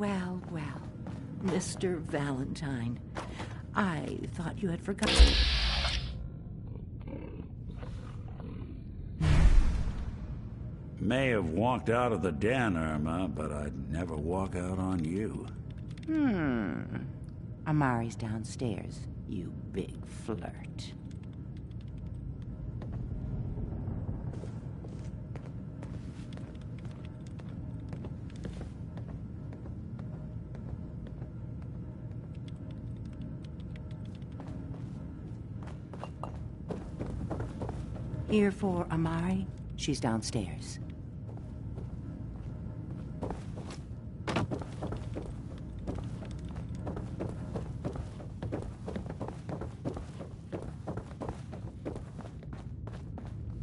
Well, well, Mr. Valentine, I thought you had forgotten. May have walked out of the den, Irma, but I'd never walk out on you. Amari's downstairs, you big flirt. Here for Amari? She's downstairs.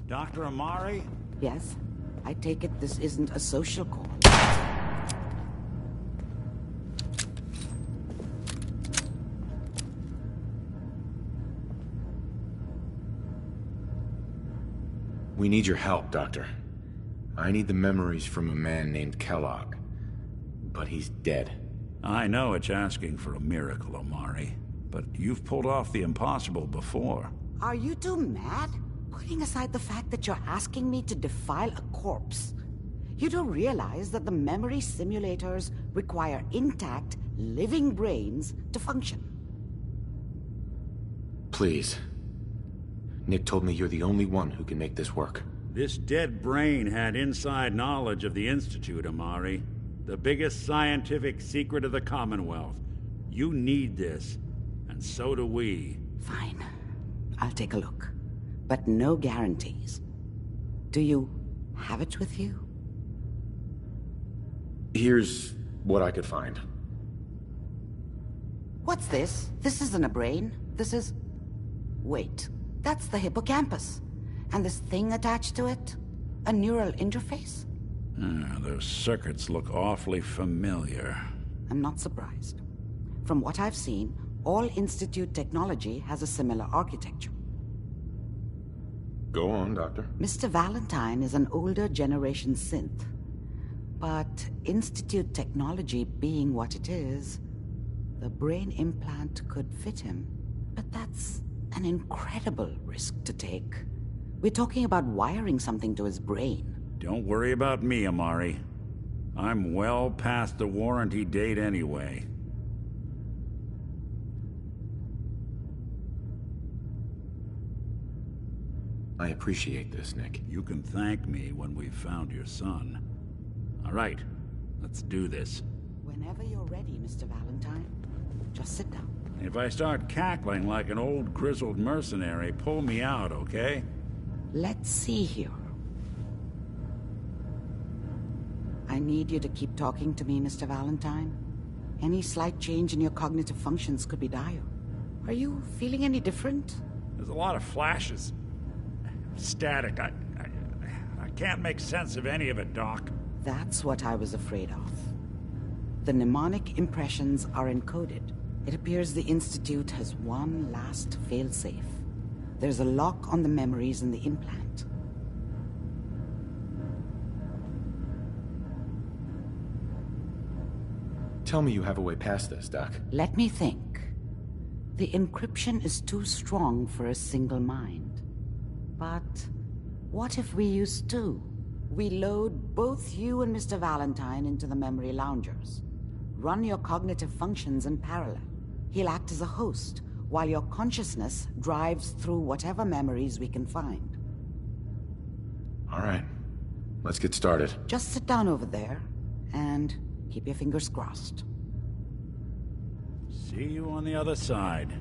Dr. Amari? Yes? I take it this isn't a social call. We need your help, Doctor. I need the memories from a man named Kellogg. But he's dead. I know it's asking for a miracle, Amari, but you've pulled off the impossible before. Are you two mad? Putting aside the fact that you're asking me to defile a corpse, you do realize that the memory simulators require intact, living brains to function. Please. Nick told me you're the only one who can make this work. This dead brain had inside knowledge of the Institute, Amari. The biggest scientific secret of the Commonwealth. You need this, and so do we. Fine. I'll take a look. But no guarantees. Do you have it with you? Here's what I could find. What's this? This isn't a brain. This is... Wait. That's the hippocampus. And this thing attached to it? A neural interface? Those circuits look awfully familiar. I'm not surprised. From what I've seen, all Institute technology has a similar architecture. Go on, Doctor. Mr. Valentine is an older generation synth. But Institute technology being what it is, the brain implant could fit him. But that's an incredible risk to take. We're talking about wiring something to his brain. Don't worry about me, Amari. I'm well past the warranty date anyway. I appreciate this, Nick. You can thank me when we've found your son. All right, let's do this. Whenever you're ready, Mr. Valentine. Just sit down. If I start cackling like an old grizzled mercenary, pull me out, okay? Let's see here. I need you to keep talking to me, Mr. Valentine. Any slight change in your cognitive functions could be dire. Are you feeling any different? There's a lot of flashes. Static. I can't make sense of any of it, Doc. That's what I was afraid of. The mnemonic impressions are encoded. It appears the Institute has one last failsafe. There's a lock on the memories in the implant. Tell me you have a way past this, Doc. Let me think. The encryption is too strong for a single mind. But what if we use two? We load both you and Mr. Valentine into the memory loungers. Run your cognitive functions in parallel. He'll act as a host, while your consciousness drives through whatever memories we can find. All right. Let's get started. Just sit down over there, and keep your fingers crossed. See you on the other side.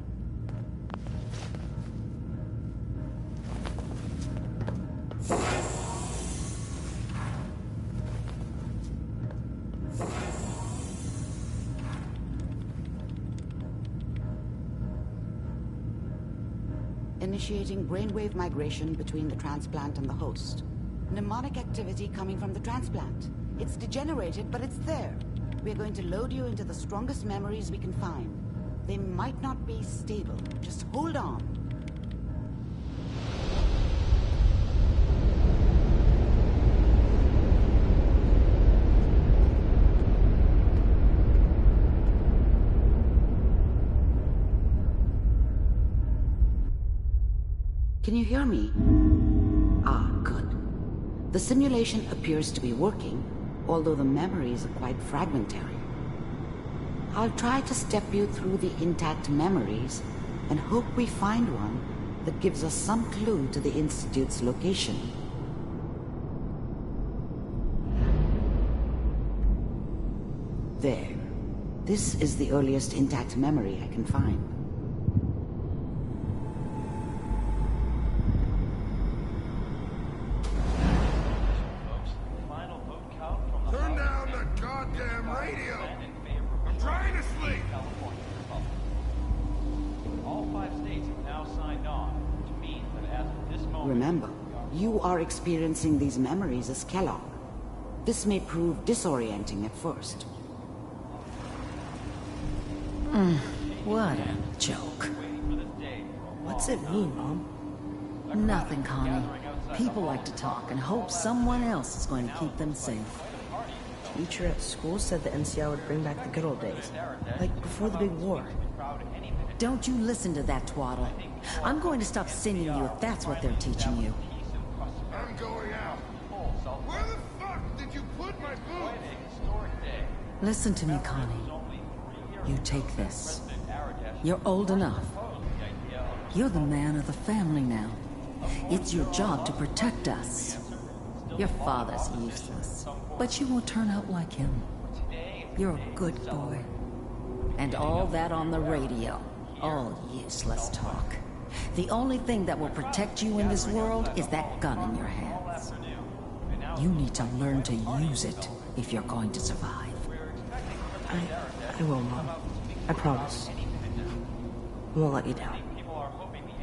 Initiating brainwave migration between the transplant and the host. Mnemonic activity coming from the transplant. It's degenerated, but it's there. We're going to load you into the strongest memories we can find. They might not be stable. Just hold on. Can you hear me? Ah, good. The simulation appears to be working, although the memories are quite fragmentary. I'll try to step you through the intact memories and hope we find one that gives us some clue to the Institute's location. There. This is the earliest intact memory I can find. Turn down the goddamn radio! I'm trying to sleep! All 5 states have now signed on, which means that as of this moment... Remember, you are experiencing these memories as Kellogg. This may prove disorienting at first. What a joke. What's it mean, Mom? Nothing, Connie. People like to talk and hope someone else is going to keep them safe. Teacher at school said the NCR would bring back the good old days. Like before the big war. Don't you listen to that twaddle. I'm going to stop singing you if that's what they're teaching you. I'm going out. Where the fuck did you put my boots? Listen to me, Connie. You take this. You're old enough. You're the man of the family now. It's your job to protect us. Your father's useless, but you won't turn out like him. You're a good boy. And all that on the radio, all useless talk. The only thing that will protect you in this world is that gun in your hands. You need to learn to use it if you're going to survive. I will, Mom. I promise. I won't let you down.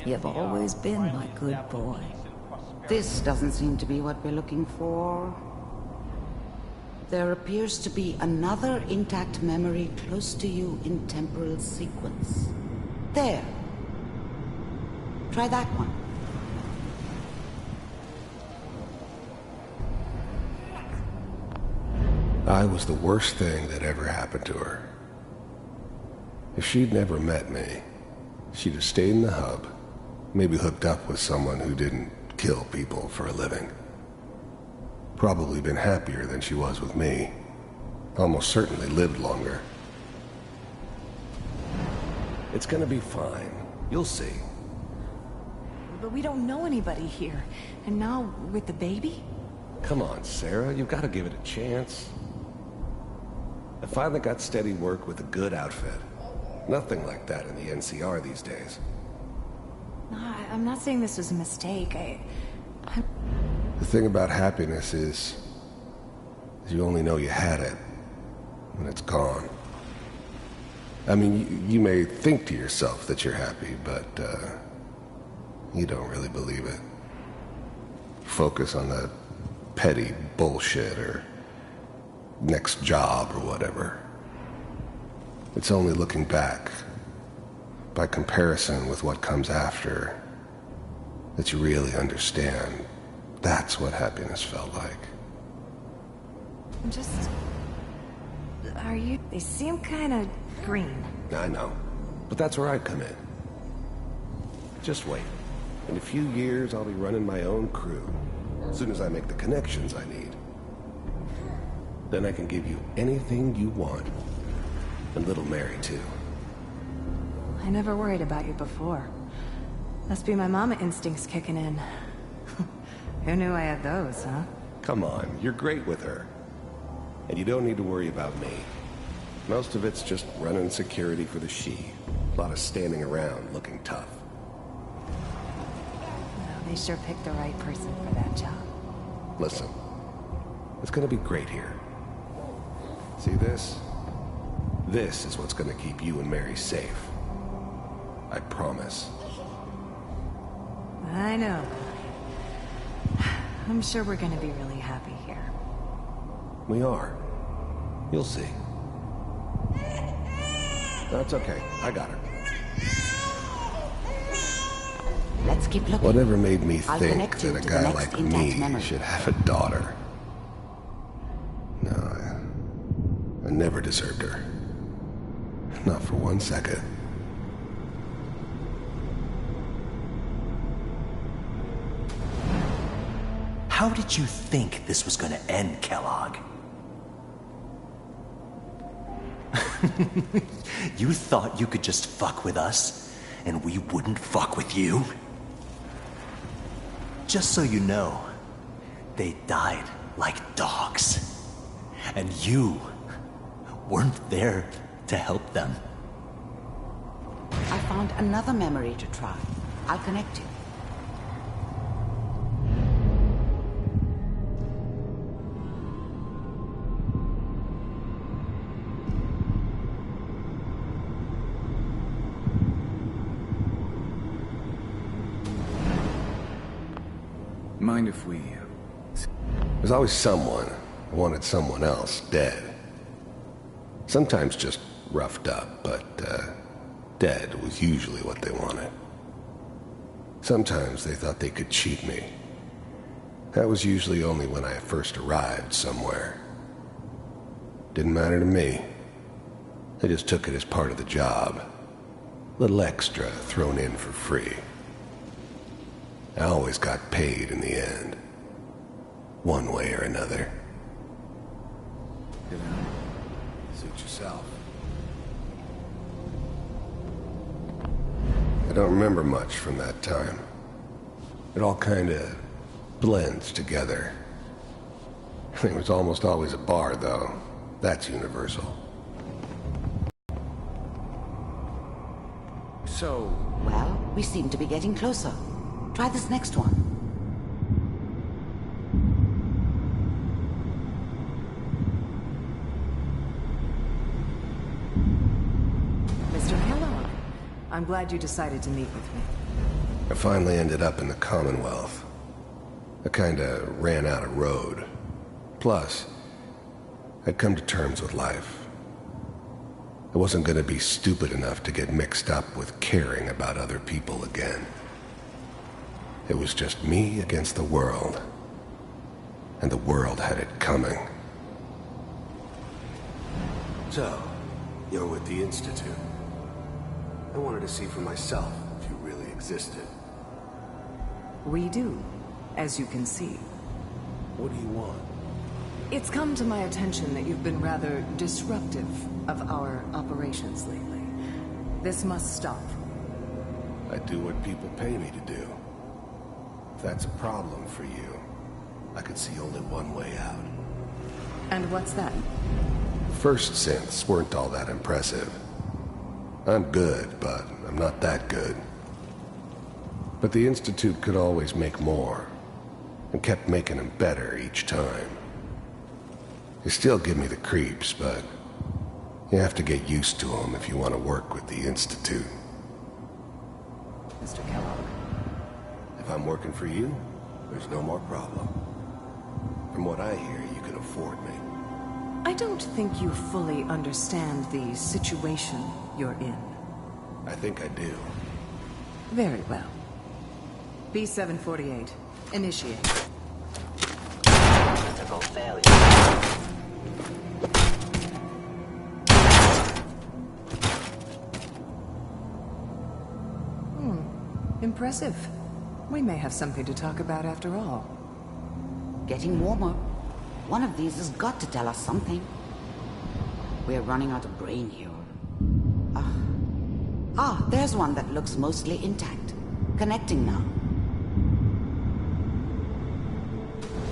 You've always been my good boy. This doesn't seem to be what we're looking for. There appears to be another intact memory close to you in temporal sequence. There. Try that one. I was the worst thing that ever happened to her. If she'd never met me, she'd have stayed in the hub, maybe hooked up with someone who didn't kill people for a living. Probably been happier than she was with me. Almost certainly lived longer. It's gonna be fine. You'll see. But we don't know anybody here. And now, with the baby? Come on, Sarah, you've got to give it a chance. I finally got steady work with a good outfit. Nothing like that in the NCR these days. No, I'm not saying this was a mistake. The thing about happiness is you only know you had it when it's gone. I mean, you may think to yourself that you're happy, but you don't really believe it. Focus on the petty bullshit or next job or whatever. It's only looking back, by comparison with what comes after, that you really understand. That's what happiness felt like. Are you... They seem kind of green. I know, but that's where I come in. Just wait. In a few years, I'll be running my own crew. As soon as I make the connections I need. Then I can give you anything you want. And little Mary, too. I never worried about you before. Must be my mama instincts kicking in. Who knew I had those, huh? Come on, you're great with her. And you don't need to worry about me. Most of it's just running security for the she. A lot of standing around looking tough. Well, they sure picked the right person for that job. Listen, it's gonna be great here. See this? This is what's gonna keep you and Mary safe. I promise. I know. I'm sure we're gonna be really happy here. We are. You'll see. That's okay. I got her. Let's keep looking. Whatever made me I'll think connect you that a to the guy next like intact me memory. should have a daughter. No, I never deserved her. Not for 1 second. How did you think this was gonna end, Kellogg? You thought you could just fuck with us, and we wouldn't fuck with you? Just so you know, they died like dogs. And you weren't there to help them. I found another memory to try. I'll connect you. Mind if we... There's always someone who wanted someone else dead. Sometimes just roughed up, but dead was usually what they wanted. Sometimes they thought they could cheat me. That was usually only when I first arrived somewhere. Didn't matter to me. I just took it as part of the job. Little extra thrown in for free. I always got paid in the end. One way or another. You know, suit yourself. I don't remember much from that time. It all kinda blends together. There was almost always a bar, though. That's universal. So... Well, we seem to be getting closer. Try this next one. Mr. Kellogg, I'm glad you decided to meet with me. I finally ended up in the Commonwealth. I kinda ran out of road. Plus, I'd come to terms with life. I wasn't gonna be stupid enough to get mixed up with caring about other people again. It was just me against the world. And the world had it coming. So, you're with the Institute. I wanted to see for myself if you really existed. We do, as you can see. What do you want? It's come to my attention that you've been rather disruptive of our operations lately. This must stop. I do what people pay me to do. If that's a problem for you, I could see only one way out. And what's that? First synths weren't all that impressive. I'm good, but I'm not that good. But the Institute could always make more, and kept making them better each time. They still give me the creeps, but you have to get used to them if you want to work with the Institute. Mr. Kellogg. If I'm working for you, there's no more problem. From what I hear, you can afford me. I don't think you fully understand the situation you're in. I think I do. Very well. B-748, initiate. Critical failure. Impressive. We may have something to talk about after all. Getting warmer. One of these has got to tell us something. We're running out of brain here. There's one that looks mostly intact. Connecting now.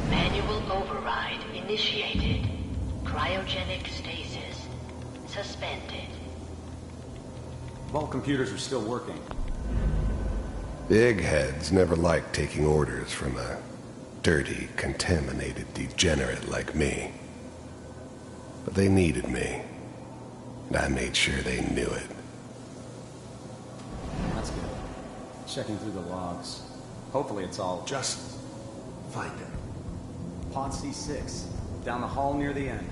Manual override initiated. Cryogenic stasis suspended. Vault computers are still working. The eggheads never liked taking orders from a dirty, contaminated degenerate like me. But they needed me, and I made sure they knew it. That's good. Checking through the logs. Hopefully it's all... Just find him. Pod C6, down the hall near the end.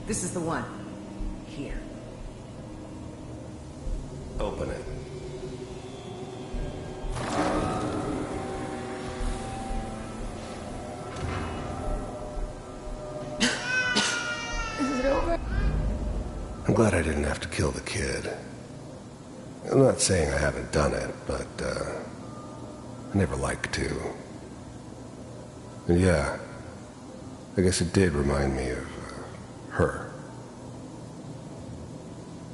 This is the one. Here. Open it. I'm glad I didn't have to kill the kid. I'm not saying I haven't done it, but, I never like to. And yeah, I guess it did remind me of, her.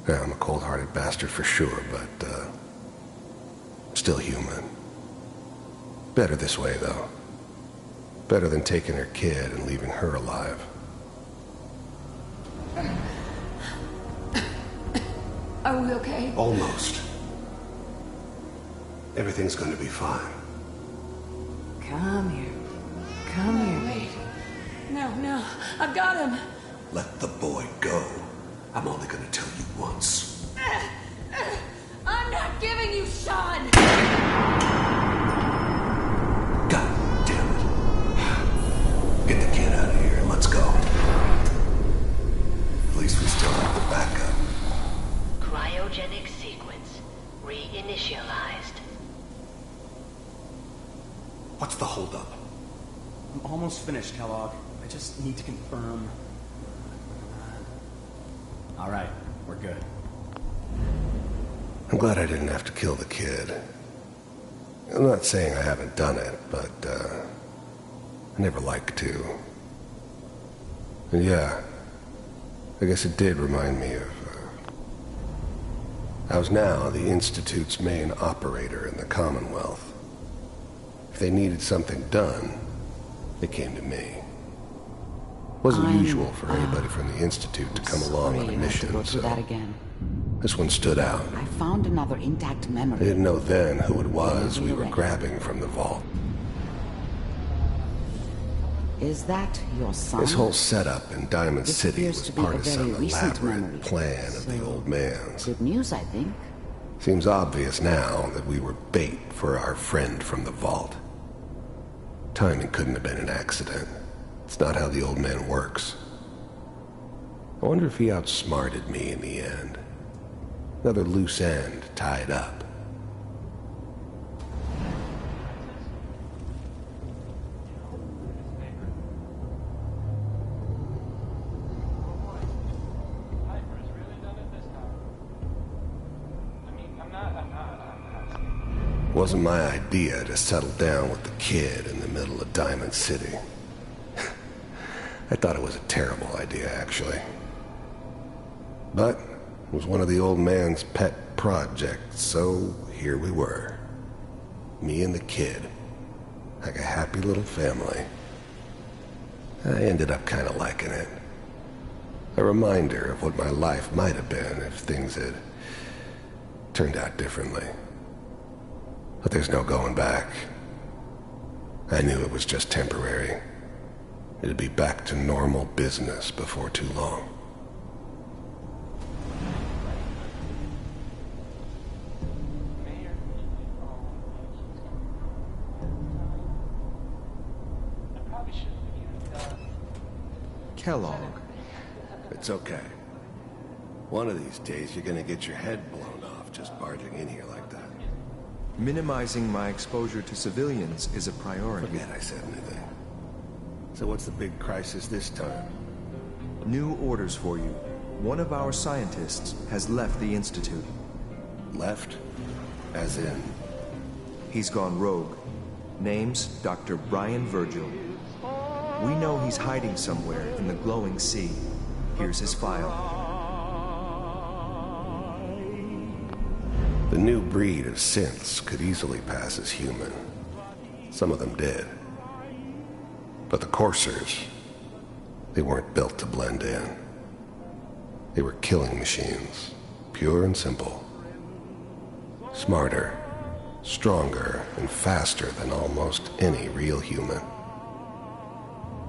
Yeah, I'm a cold-hearted bastard for sure, but, still human. Better this way, though. Better than taking her kid and leaving her alive. Are we okay? Almost. Everything's gonna be fine. Come here. Come here. Wait. No. I've got him. Let the boy go. I'm only gonna tell you once. I'm not giving you Sean! God damn it. Get the kid out of here and let's go. At least we still have the backup. Cryogenic sequence reinitialized. What's the holdup? I'm almost finished, Kellogg. I just need to confirm. All right, we're good. I'm glad I didn't have to kill the kid. I'm not saying I haven't done it, but, I never like to. And yeah, I guess it did remind me of, I was now the Institute's main operator in the Commonwealth. If they needed something done, they came to me. Wasn't usual for anybody from the Institute to come along on a mission, so that again. This one stood out. I found another intact memory. I didn't know then who it was we were grabbing from the vault. Is that your son? This whole setup in Diamond City was part of some elaborate memory. plan of the old man's. Good news, I think. Seems obvious now that we were bait for our friend from the vault. Timing couldn't have been an accident. It's not how the old man works. I wonder if he outsmarted me in the end. Another loose end tied up. It wasn't my idea to settle down with the kid in the middle of Diamond City. I thought it was a terrible idea, actually. But it was one of the old man's pet projects, so here we were. Me and the kid. Like a happy little family. I ended up kind of liking it. A reminder of what my life might have been if things had turned out differently. But there's no going back. I knew it was just temporary. It'd be back to normal business before too long. Kellogg. It's okay. One of these days you're gonna get your head blown off just barging in here like that. Minimizing my exposure to civilians is a priority. Forget I said anything. So what's the big crisis this time? New orders for you. One of our scientists has left the Institute. Left? As in? He's gone rogue. Name's Dr. Brian Virgil. We know he's hiding somewhere in the glowing sea. Here's his file. The new breed of synths could easily pass as human. Some of them did. But the coursers, they weren't built to blend in. They were killing machines, pure and simple. Smarter, stronger, and faster than almost any real human.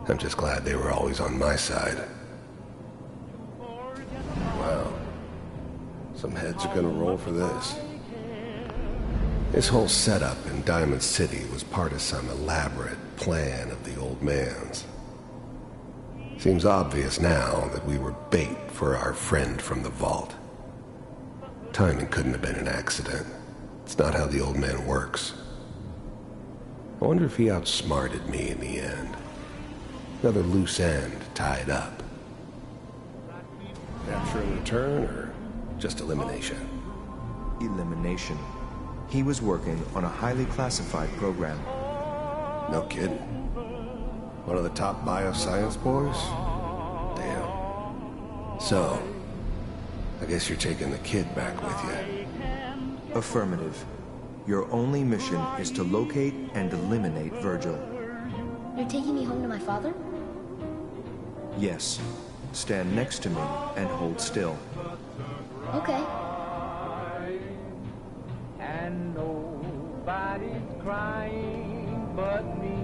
I'm just glad they were always on my side. Wow. Some heads are gonna roll for this. This whole setup in Diamond City was part of some elaborate plan of the old man's. Seems obvious now that we were bait for our friend from the vault. Timing couldn't have been an accident. It's not how the old man works. I wonder if he outsmarted me in the end. Another loose end tied up. Capture and return, or just elimination? Elimination. He was working on a highly classified program. No kidding. One of the top bioscience boys? Damn. So, I guess you're taking the kid back with you. Affirmative. Your only mission is to locate and eliminate Virgil. You're taking me home to my father? Yes. Stand next to me and hold still. Okay. And nobody's crying but me.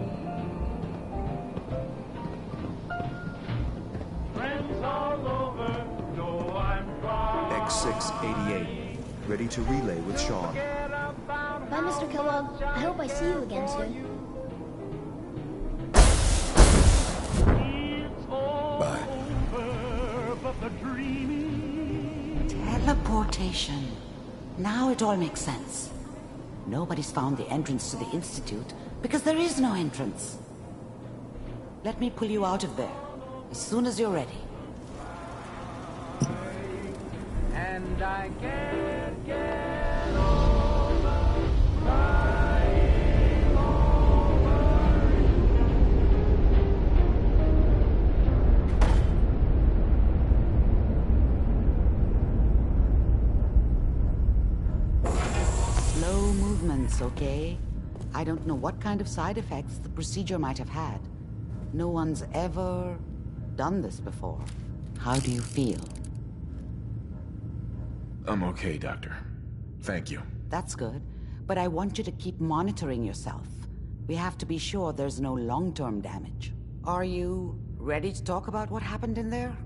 Friends all over know I'm crying. X688. Ready to relay with Sean. Bye, Mr. Kellogg. I hope I see you again soon. Bye. Teleportation. Now it all makes sense. Nobody's found the entrance to the Institute because there is no entrance. Let me pull you out of there as soon as you're ready. And I can't get over crying over Slow movements, okay? I don't know what kind of side effects the procedure might have had. No one's ever done this before. How do you feel? I'm okay, Doctor. Thank you. That's good, but I want you to keep monitoring yourself. We have to be sure there's no long-term damage. Are you ready to talk about what happened in there?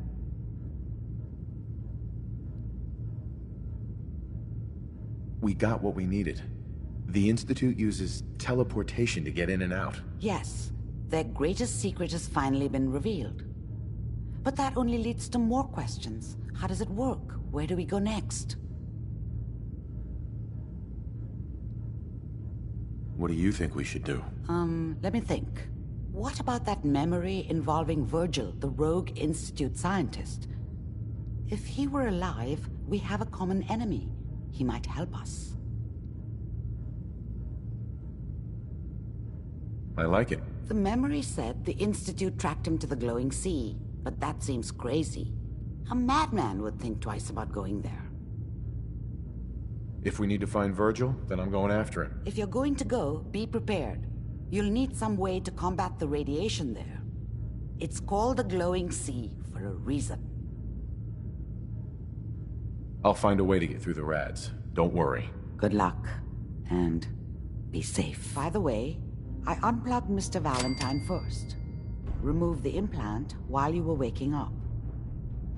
We got what we needed. The Institute uses teleportation to get in and out. Yes, their greatest secret has finally been revealed. But that only leads to more questions. How does it work? Where do we go next? What do you think we should do? Let me think. What about that memory involving Virgil, the rogue Institute scientist? If he were alive, we have a common enemy. He might help us. I like it. The memory said the Institute tracked him to the glowing sea, but that seems crazy. A madman would think twice about going there. If we need to find Virgil, then I'm going after him. If you're going to go, be prepared. You'll need some way to combat the radiation there. It's called the glowing sea for a reason. I'll find a way to get through the rads. Don't worry. Good luck, and be safe. By the way, I unplugged Mr. Valentine first. Removed the implant while you were waking up.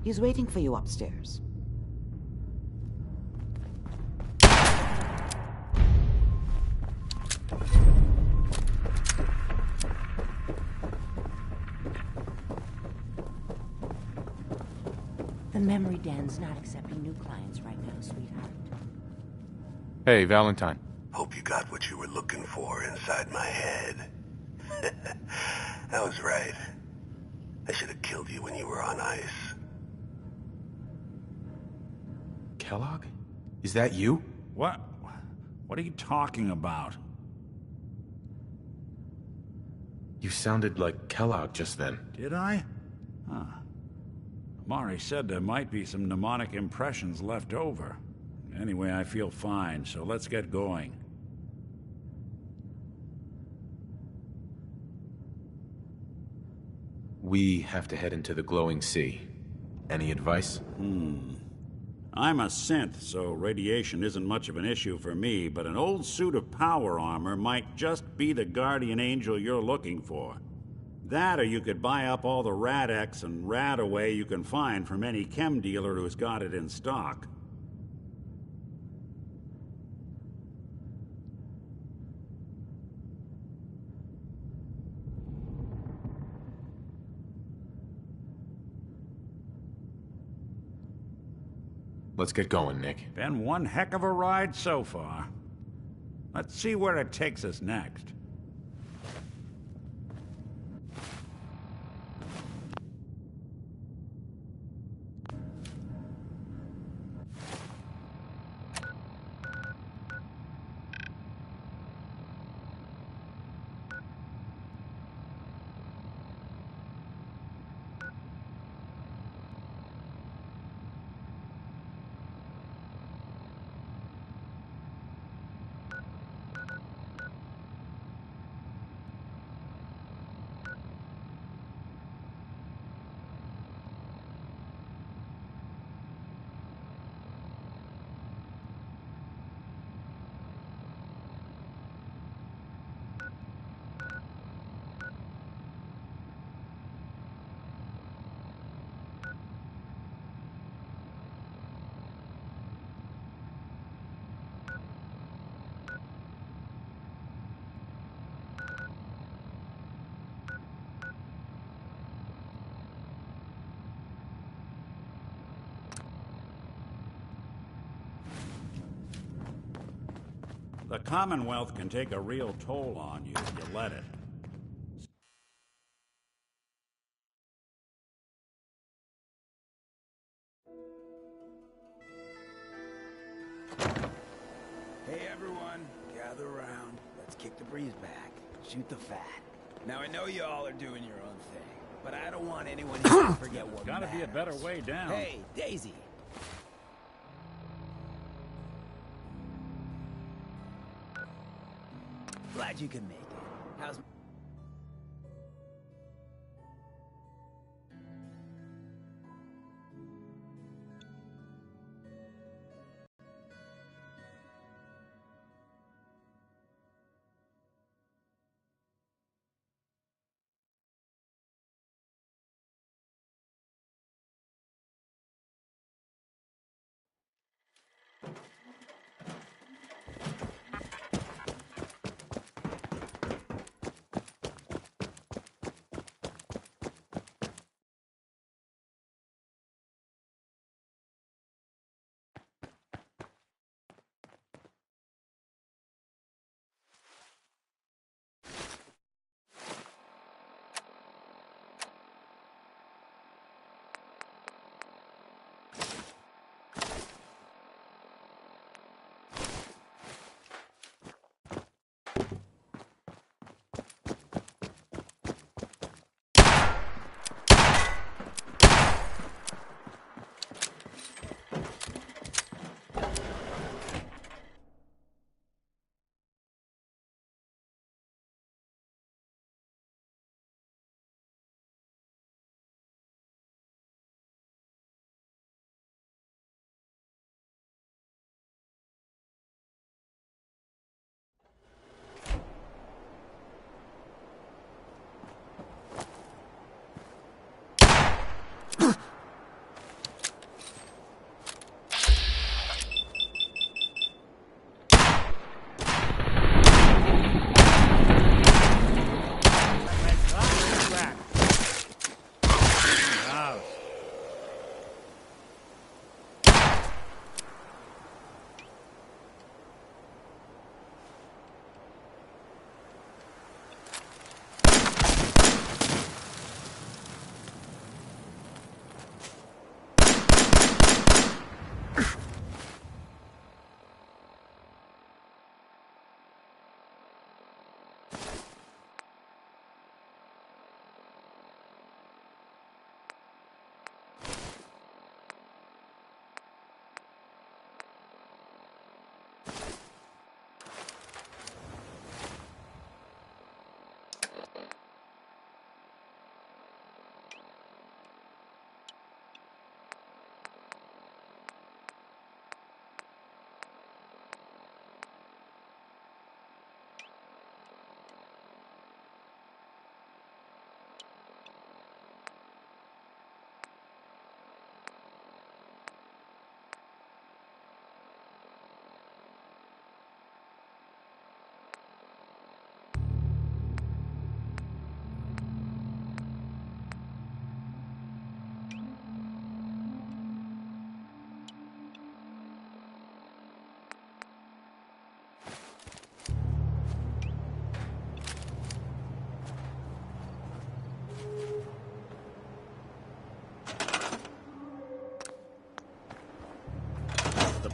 He's waiting for you upstairs. The memory den's not accepting new clients right now, sweetheart. Hey, Valentine. Hope you got what you were looking for inside my head. I was right. I should have killed you when you were on ice. Kellogg? Is that you? What? What are you talking about? You sounded like Kellogg just then. Did I? Huh. Mari said there might be some mnemonic impressions left over. Anyway, I feel fine, so let's get going. We have to head into the glowing sea. Any advice? I'm a synth, so radiation isn't much of an issue for me, but an old suit of power armor might just be the guardian angel you're looking for. That, or you could buy up all the Rad-X and Rad-Away you can find from any chem dealer who's got it in stock. Let's get going, Nick. Been one heck of a ride so far. Let's see where it takes us next. The Commonwealth can take a real toll on you if you let it. Hey everyone, gather around. Let's kick the breeze back. Shoot the fat. Now I know you all are doing your own thing, but I don't want anyone here to forget what Gotta be a better way down. Hey, Daisy. Glad you can make it. How's...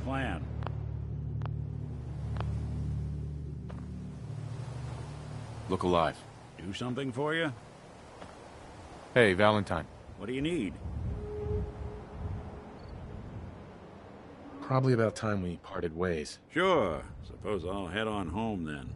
Plan. Look alive. Do something for you? Hey, Valentine. What do you need? Probably about time we parted ways. Sure. Suppose I'll head on home then.